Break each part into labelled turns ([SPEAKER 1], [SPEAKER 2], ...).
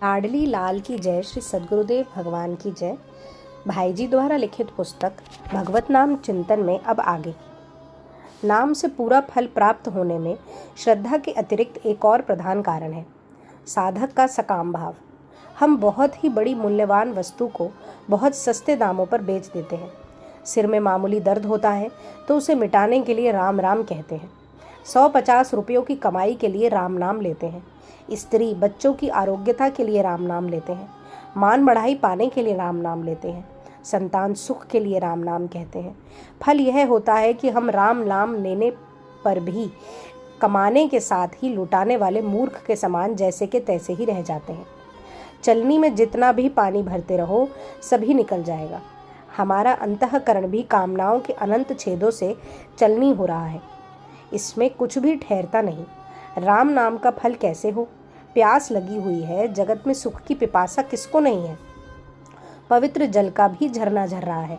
[SPEAKER 1] लाडली लाल की जय। श्री सद्गुरुदेव भगवान की जय। भाई जी द्वारा लिखित पुस्तक भगवत नाम चिंतन में अब आगे। नाम से पूरा फल प्राप्त होने में श्रद्धा के अतिरिक्त एक और प्रधान कारण है, साधक का सकाम भाव। हम बहुत ही बड़ी मूल्यवान वस्तु को बहुत सस्ते दामों पर बेच देते हैं। सिर में मामूली दर्द होता है तो उसे मिटाने के लिए राम राम कहते हैं। 150 रुपयों की कमाई के लिए राम नाम लेते हैं। स्त्री बच्चों की आरोग्यता के लिए राम नाम लेते हैं। मान बढ़ाई पाने के लिए राम नाम लेते हैं। संतान सुख के लिए राम नाम कहते हैं। फल यह होता है कि हम राम नाम लेने पर भी कमाने के साथ ही लुटाने वाले मूर्ख के समान जैसे के तैसे ही रह जाते हैं। चलनी में जितना भी पानी भरते रहो सभी निकल जाएगा। हमारा अंतःकरण भी कामनाओं के अनंत छेदों से चलनी हो रहा है, इसमें कुछ भी ठहरता नहीं। राम नाम का फल कैसे हो? प्यास लगी हुई है, जगत में सुख की पिपासा किसको नहीं है। पवित्र जल का भी झरना झर रहा है।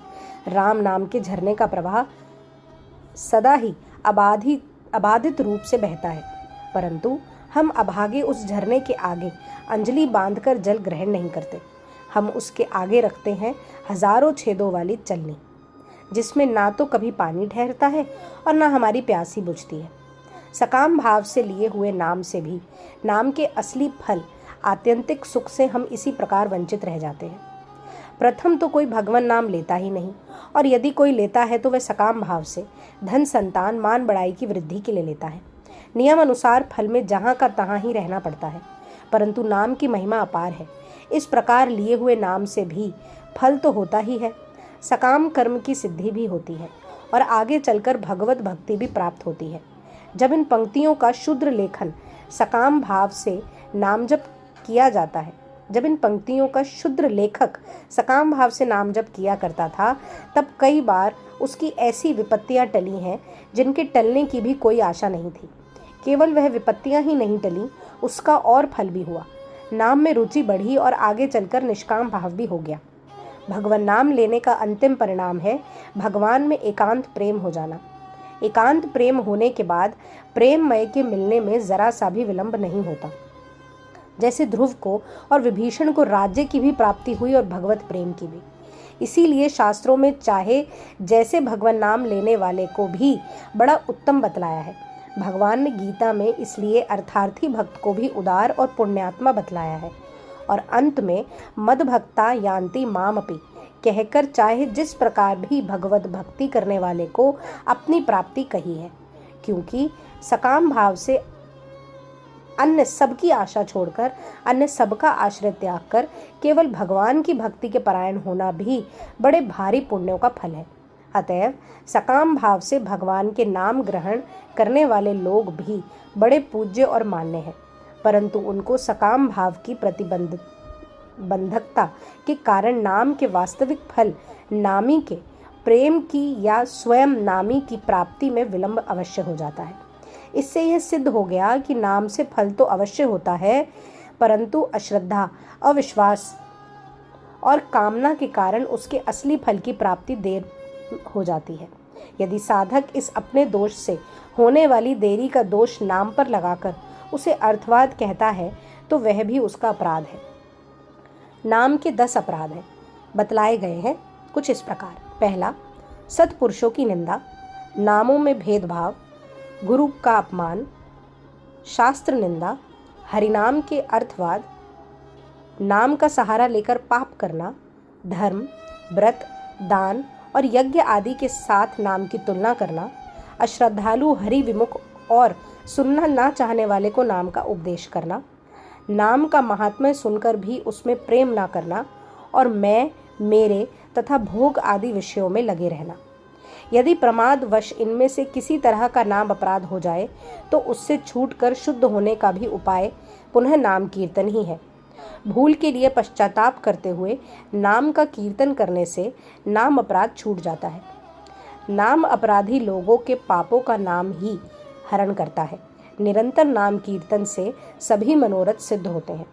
[SPEAKER 1] राम नाम के झरने का प्रवाह सदा ही अबाधित रूप से बहता है, परंतु हम अभागे उस झरने के आगे अंजलि बांधकर जल ग्रहण नहीं करते। हम उसके आगे रखते हैं हजारों छेदों वाली चलनी, जिसमें ना तो कभी पानी ठहरता है और ना हमारी प्यास ही बुझती है। सकाम भाव से लिए हुए नाम से भी नाम के असली फल आत्यंतिक सुख से हम इसी प्रकार वंचित रह जाते हैं। प्रथम तो कोई भगवान नाम लेता ही नहीं, और यदि कोई लेता है तो वह सकाम भाव से धन संतान मान बढ़ाई की वृद्धि के लिए लेता है। नियम अनुसार फल में जहाँ का तहाँ ही रहना पड़ता है, परंतु नाम की महिमा अपार है। इस प्रकार लिए हुए नाम से भी फल तो होता ही है, सकाम कर्म की सिद्धि भी होती है और आगे चलकर भगवत भक्ति भी प्राप्त होती है। जब इन पंक्तियों का शुद्र लेखन सकाम भाव से नाम जप किया जाता है, जब इन पंक्तियों का शुद्र लेखक सकाम भाव से नाम जप किया करता था, तब कई बार उसकी ऐसी विपत्तियां टली हैं जिनके टलने की भी कोई आशा नहीं थी। केवल वह विपत्तियां ही नहीं टली, उसका और फल भी हुआ। नाम में रुचि बढ़ी और आगे चलकर निष्काम भाव भी हो गया। भगवान नाम लेने का अंतिम परिणाम है भगवान में एकांत प्रेम हो जाना। एकांत प्रेम होने के बाद प्रेममय के मिलने में जरा सा भी विलंब नहीं होता। जैसे ध्रुव को और विभीषण को राज्य की भी प्राप्ति हुई और भगवत प्रेम की भी। इसीलिए शास्त्रों में चाहे जैसे भगवान नाम लेने वाले को भी बड़ा उत्तम बतलाया है। भगवान ने गीता में इसलिए अर्थार्थी भक्त को भी उदार और पुण्यात्मा बतलाया है, और अंत में मदभक्ता यान्ति मामपि कहकर चाहे जिस प्रकार भी भगवत भक्ति करने वाले को अपनी प्राप्ति कही है। क्योंकि सकाम भाव से अन्य सबकी आशा छोड़कर, अन्य सबका आश्रय त्याग कर केवल भगवान की भक्ति के परायण होना भी बड़े भारी पुण्यों का फल है। अतएव सकाम भाव से भगवान के नाम ग्रहण करने वाले लोग भी बड़े पूज्य और मान्य हैं, परंतु उनको सकाम भाव की बंधकता के कारण नाम के वास्तविक फल नामी के प्रेम की या स्वयं नामी की प्राप्ति में विलंब अवश्य हो जाता है। इससे यह सिद्ध हो गया कि नाम से फल तो अवश्य होता है, परंतु अश्रद्धा, अविश्वास और कामना के कारण उसके असली फल की प्राप्ति देर हो जाती है। यदि साधक इस अपने दोष से होने वाली देरी का दोष नाम पर लगाकर उसे अर्थवाद कहता है तो वह भी उसका अपराध है। नाम के 10 अपराध हैं, बतलाए गए हैं कुछ इस प्रकार। पहला, सत्पुरुषों की निंदा, नामों में भेदभाव, गुरु का अपमान, शास्त्र निंदा, हरिनाम के अर्थवाद, नाम का सहारा लेकर पाप करना, धर्म, व्रत, दान और यज्ञ आदि के साथ नाम की तुलना करना, अश्रद्धालु, हरि विमुख और सुनना ना चाहने वाले को नाम का उपदेश करना, नाम का महात्म्य सुनकर भी उसमें प्रेम ना करना, और मैं, मेरे तथा भोग आदि विषयों में लगे रहना। यदि प्रमादवश इनमें से किसी तरह का नाम अपराध हो जाए तो उससे छूटकर शुद्ध होने का भी उपाय पुनः नाम कीर्तन ही है। भूल के लिए पश्चाताप करते हुए नाम का कीर्तन करने से नाम अपराध छूट जाता है। नाम अपराधी लोगों के पापों का नाम ही हरण करता है। निरंतर नाम कीर्तन से सभी मनोरथ सिद्ध होते हैं।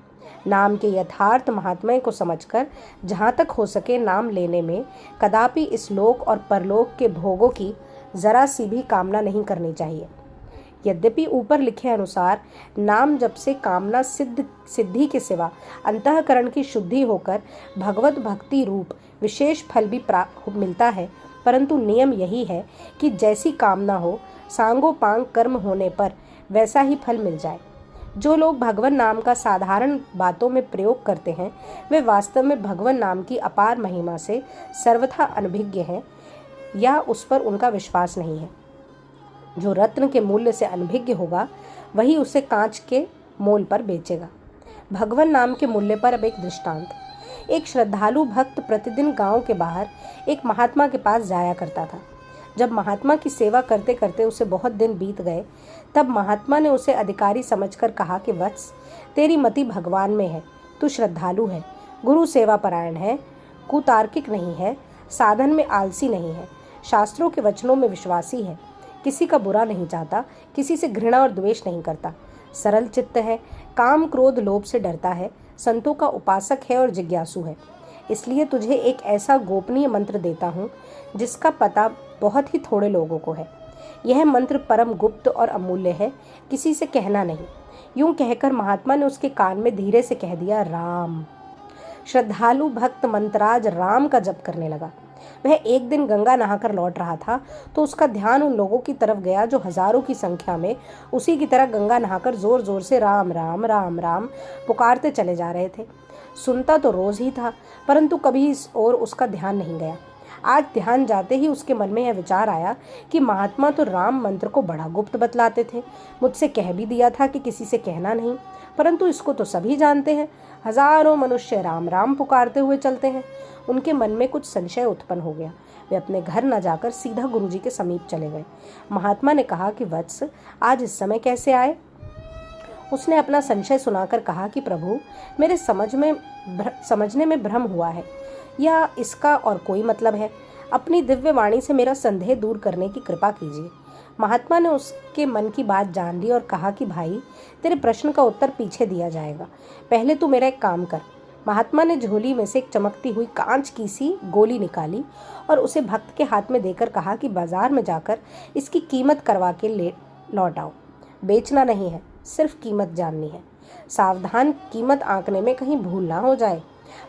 [SPEAKER 1] नाम के यथार्थ महात्म्य को समझकर जहाँ तक हो सके नाम लेने में कदापि इस लोक और परलोक के भोगों की जरा सी भी कामना नहीं करनी चाहिए। यद्यपि ऊपर लिखे अनुसार नाम जप से कामना सिद्धि के सिवा अंतःकरण की शुद्धि होकर भगवत भक्ति रूप विशेष फल भी प्राप्त मिलता है, परंतु नियम यही है कि जैसी कामना हो सांगोपांग कर्म होने पर वैसा ही फल मिल जाए। जो लोग भगवान नाम का साधारण बातों में प्रयोग करते हैं वे वास्तव में भगवान नाम की अपार महिमा से सर्वथा अनभिज्ञ हैं या उस पर उनका विश्वास नहीं है। जो रत्न के मूल्य से अनभिज्ञ होगा वही उसे कांच के मोल पर बेचेगा। भगवान नाम के मूल्य पर अब एक दृष्टांत। एक श्रद्धालु भक्त प्रतिदिन गांव के बाहर एक महात्मा के पास जाया करता था। जब महात्मा की सेवा करते करते उसे बहुत दिन बीत गए तब महात्मा ने उसे अधिकारी समझकर कहा कि वत्स, तेरी मति भगवान में है, तू श्रद्धालु है, गुरु सेवा परायण है, कुतार्किक नहीं है, साधन में आलसी नहीं है, शास्त्रों के वचनों में विश्वासी है, किसी का बुरा नहीं चाहता, किसी से घृणा और द्वेष नहीं करता, सरल चित्त है, काम क्रोध लोभ से डरता है, संतों का उपासक है और जिज्ञासु है। इसलिए तुझे एक ऐसा गोपनीय मंत्र देता हूँ जिसका पता बहुत ही थोड़े लोगों को है। यह मंत्र परम गुप्त और अमूल्य है, किसी से कहना नहीं। यूं कहकर महात्मा ने उसके कान में धीरे से कह दिया, राम। श्रद्धालु भक्त मंत्राज राम का जप करने लगा। वह एक दिन गंगा नहाकर लौट रहा था तो उसका ध्यान उन लोगों की तरफ गया जो हजारों की संख्या में उसी की तरह गंगा नहाकर जोर जोर से राम राम राम राम पुकारते चले जा रहे थे। सुनता तो रोज ही था, परंतु कभी इस ओर उसका ध्यान नहीं गया। आज ध्यान जाते ही उसके मन में यह विचार आया कि महात्मा तो राम मंत्र को बड़ा गुप्त बतलाते थे, मुझसे कह भी दिया था कि किसी से कहना नहीं, परंतु इसको तो सभी जानते हैं। हजारों मनुष्य राम राम पुकारते हुए चलते हैं। उनके मन में कुछ संशय उत्पन्न हो गया। वे अपने घर न जाकर सीधा गुरुजी के समीप चले गए। महात्मा ने कहा कि वत्स, आज इस समय कैसे आए? उसने अपना संशय सुनाकर कहा कि प्रभु, मेरे समझने में भ्रम हुआ है या इसका और कोई मतलब है। अपनी दिव्य वाणी से मेरा संदेह दूर करने की कृपा कीजिए। महात्मा ने उसके मन की बात जान ली और कहा कि भाई, तेरे प्रश्न का उत्तर पीछे दिया जाएगा, पहले तू मेरा एक काम कर। महात्मा ने झोली में से एक चमकती हुई कांच की सी गोली निकाली और उसे भक्त के हाथ में देकर कहा कि बाजार में जाकर इसकी कीमत करवा के लौट आओ। बेचना नहीं है, सिर्फ कीमत जाननी है। सावधान, कीमत आंकने में कहीं भूल ना हो जाए।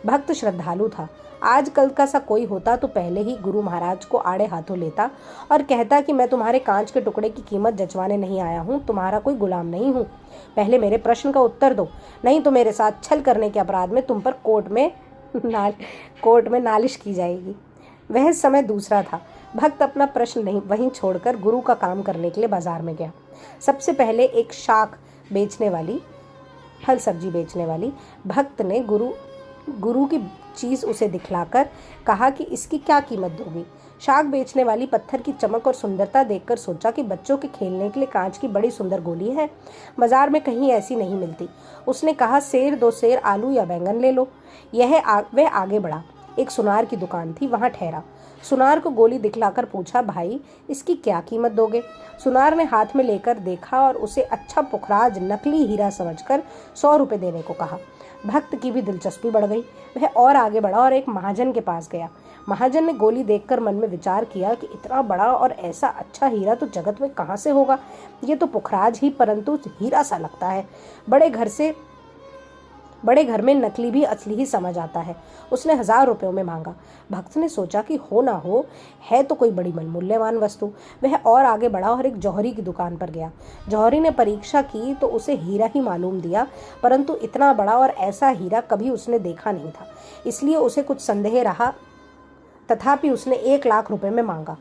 [SPEAKER 1] भक्त श्रद्धालु था। आजकल का सा कोई होता तो पहले ही गुरु महाराज को आड़े हाथों लेता और कहता कि मैं तुम्हारे कांच के टुकड़े की कीमत जचवाने नहीं आया हूँ, तुम्हारा कोई गुलाम नहीं हूँ। पहले मेरे प्रश्न का उत्तर दो, नहीं तो मेरे साथ छल करने के अपराध में तुम पर कोर्ट में नालिश की जाएगी। वह समय दूसरा था। भक्त अपना प्रश्न नहीं वहीं छोड़कर गुरु का काम करने के लिए बाजार में गया। सबसे पहले एक शाक बेचने वाली, फल सब्जी बेचने वाली भक्त ने गुरु की चीज उसे दिखलाकर कहा कि इसकी क्या कीमत दोगी? शाक बेचने वाली पत्थर की चमक और सुंदरता देखकर सोचा कि बच्चों के खेलने के लिए कांच की बड़ी सुंदर गोली है, बाजार में कहीं ऐसी नहीं मिलती। उसने कहा, सेर, 2 सेर, आलू या बैंगन ले लो। वह आगे बढ़ा। एक सुनार की दुकान थी, वहां ठहरा। सुनार को गोली दिखलाकर पूछा, भाई इसकी क्या कीमत दोगे? सुनार ने हाथ में लेकर देखा और उसे अच्छा पुखराज नकली हीरा समझकर 100 रुपये देने को कहा। भक्त की भी दिलचस्पी बढ़ गई। वह और आगे बढ़ा और एक महाजन के पास गया। महाजन ने गोली देखकर मन में विचार किया कि इतना बड़ा और ऐसा अच्छा हीरा तो जगत में कहाँ से होगा? ये तो पुखराज ही परंतु हीरा सा लगता है। बड़े घर में नकली भी असली ही समझ आता है। उसने 1000 रुपयों में मांगा। भक्त ने सोचा कि हो ना हो, है तो कोई बड़ी मूल्यवान वस्तु। वह और आगे बढ़ा और एक जौहरी की दुकान पर गया। जौहरी ने परीक्षा की तो उसे हीरा ही मालूम दिया, परंतु इतना बड़ा और ऐसा हीरा कभी उसने देखा नहीं था, इसलिए उसे कुछ संदेह रहा। तथापि उसने 1 लाख रुपए में मांगा।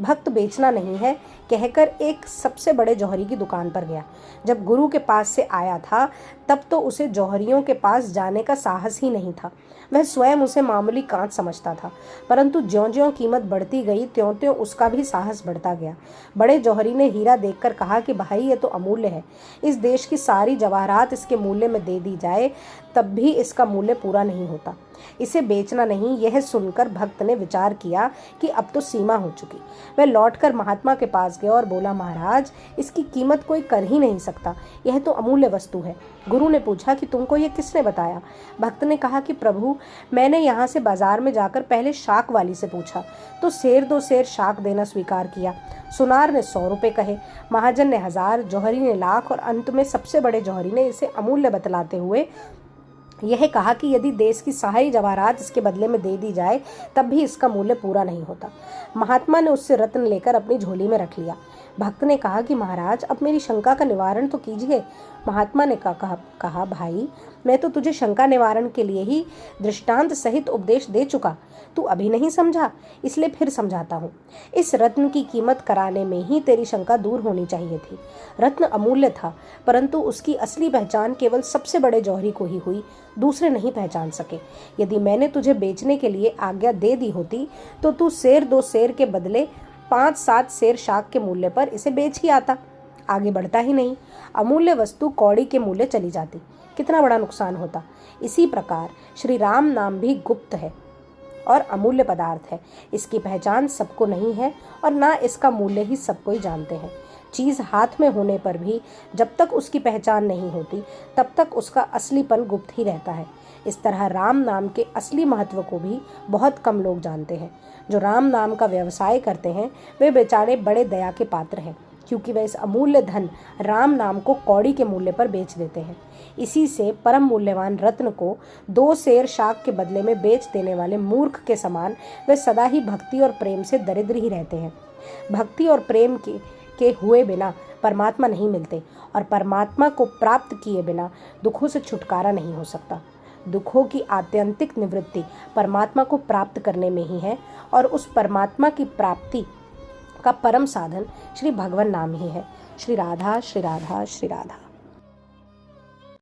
[SPEAKER 1] भक्त बेचना नहीं है कहकर एक सबसे बड़े जौहरी की दुकान पर गया। जब गुरु के पास से आया था तब तो उसे जौहरियों के पास जाने का साहस ही नहीं था। वह स्वयं उसे मामूली कांच समझता था, परंतु ज्यों-ज्यों कीमत बढ़ती गई त्यों-त्यों उसका भी साहस बढ़ता गया। बड़े जौहरी ने हीरा देखकर कहा कि भाई, ये तो अमूल्य है। इस देश की सारी जवाहरात इसके मूल्य में दे दी जाए तब भी इसका मूल्य पूरा नहीं होता। इसे बेचना नहीं। यह सुनकर भक्त ने विचार किया कि अब तो सीमा हो चुकी। वह लौटकर महात्मा के पास गया और बोला, महाराज, इसकी कीमत कोई कर ही नहीं सकता, यह तो अमूल्य वस्तु है। गुरु ने पूछा कि तुमको यह किसने बताया? भक्त ने कहा कि प्रभु, मैंने यहाँ से बाजार में जाकर पहले शाक वाली से पूछा तो सेर 2 सेर शाक देना स्वीकार किया। सुनार ने 100 रुपये कहे, महाजन ने 1000, जौहरी ने 1,00,000 और अंत में सबसे बड़े जौहरी ने इसे अमूल्य बतलाते हुए यह कहा कि यदि देश की सारी जवाहरात इसके बदले में दे दी जाए तब भी इसका मूल्य पूरा नहीं होता। महात्मा ने उससे रत्न लेकर अपनी झोली में रख लिया। भक्त ने कहा कि महाराज, अब मेरी शंका का निवारण तो कीजिए। महात्मा ने कहा, भाई, मैं तो तुझे शंका निवारण के लिए ही दृष्टांत सहित उपदेश दे चुका, तू अभी नहीं समझा, इसलिए फिर समझाता हूँ। इस रत्न की कीमत कराने में ही तेरी शंका दूर होनी चाहिए थी। रत्न अमूल्य था, परंतु उसकी असली पहचान केवल सबसे बड़े जौहरी को ही हुई, दूसरे नहीं पहचान सके। यदि मैंने तुझे बेचने के लिए आज्ञा दे दी होती तो तू सेर 2 सेर के बदले 5-7 सेर शाक के मूल्य पर इसे बेच ही आता, आगे बढ़ता ही नहीं। अमूल्य वस्तु कौड़ी के मूल्य चली जाती, कितना बड़ा नुकसान होता। इसी प्रकार श्री राम नाम भी गुप्त है और अमूल्य पदार्थ है। इसकी पहचान सबको नहीं है और ना इसका मूल्य ही सब कोई जानते हैं। चीज़ हाथ में होने पर भी जब तक उसकी पहचान नहीं होती तब तक उसका असलीपन गुप्त ही रहता है। इस तरह राम नाम के असली महत्व को भी बहुत कम लोग जानते हैं। जो राम नाम का व्यवसाय करते हैं वे बेचारे बड़े दया के पात्र हैं, क्योंकि वे इस अमूल्य धन राम नाम को कौड़ी के मूल्य पर बेच देते हैं। इसी से परम मूल्यवान रत्न को 2 सेर शाक के बदले में बेच देने वाले मूर्ख के समान वे सदा ही भक्ति और प्रेम से दरिद्र ही रहते हैं। भक्ति और प्रेम के हुए बिना परमात्मा नहीं मिलते और परमात्मा को प्राप्त किए बिना दुखों से छुटकारा नहीं हो सकता। दुखों की आत्यंतिक निवृत्ति परमात्मा को प्राप्त करने में ही है और उस परमात्मा की प्राप्ति का परम साधन श्री भगवान नाम ही है। श्री राधा, श्री राधा, श्री राधा।